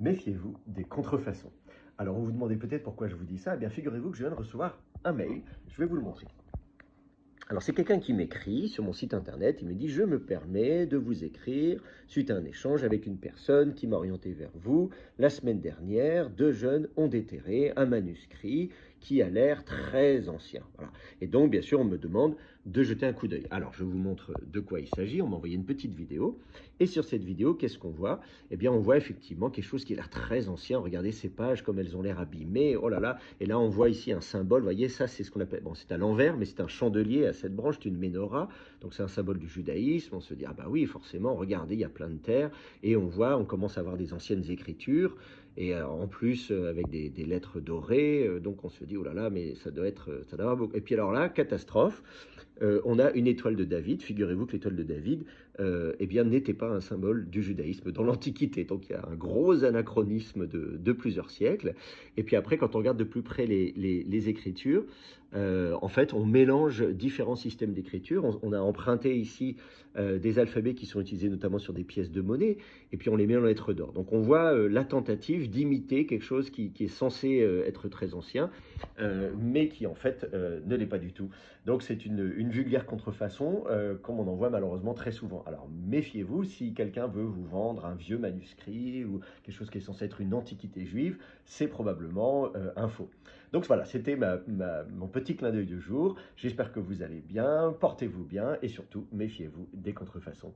méfiez-vous des contrefaçons. Alors, vous vous demandez peut-être pourquoi je vous dis ça. Eh bien, figurez-vous que je viens de recevoir un mail. Je vais vous le montrer. Alors, c'est quelqu'un qui m'écrit sur mon site internet. Il me dit: je me permets de vous écrire suite à un échange avec une personne qui m'a orienté vers vous. La semaine dernière, deux jeunes ont déterré un manuscrit qui a l'air très ancien. Voilà. Et donc, bien sûr, on me demande de jeter un coup d'œil. Alors, je vous montre de quoi il s'agit. On m'a envoyé une petite vidéo. Et sur cette vidéo, qu'est-ce qu'on voit? Eh bien, on voit effectivement quelque chose qui a l'air très ancien. Regardez ces pages, comme elles ont l'air abîmées. Oh là là. Et là, on voit ici un symbole. Vous voyez, ça, c'est ce qu'on appelle... Bon, c'est à l'envers, mais c'est un chandelier à cette branche, c'est une menorah. Donc, c'est un symbole du judaïsme. On se dit, ah bah oui, forcément, regardez, il y a plein de terre. Et on voit, on commence à voir des anciennes écritures. Et en plus, avec des lettres dorées. Donc, on se dit, oh là là, mais ça doit avoir beaucoup. Et puis alors là, catastrophe. On a une étoile de David. Figurez-vous que l'étoile de David, eh bien, n'était pas un symbole du judaïsme dans l'Antiquité. Donc, il y a un gros anachronisme de plusieurs siècles. Et puis après, quand on regarde de plus près les écritures, en fait, on mélange différents systèmes d'écriture. On a emprunté ici des alphabets qui sont utilisés notamment sur des pièces de monnaie, et puis on les met en lettres d'or. Donc, on voit la tentative d'imiter quelque chose qui est censé être très ancien, mais qui en fait ne l'est pas du tout. Donc c'est une vulgaire contrefaçon, comme on en voit malheureusement très souvent. Alors méfiez-vous, si quelqu'un veut vous vendre un vieux manuscrit ou quelque chose qui est censé être une antiquité juive, c'est probablement un faux. Donc voilà, c'était mon petit clin d'œil du jour. J'espère que vous allez bien, portez-vous bien et surtout méfiez-vous des contrefaçons.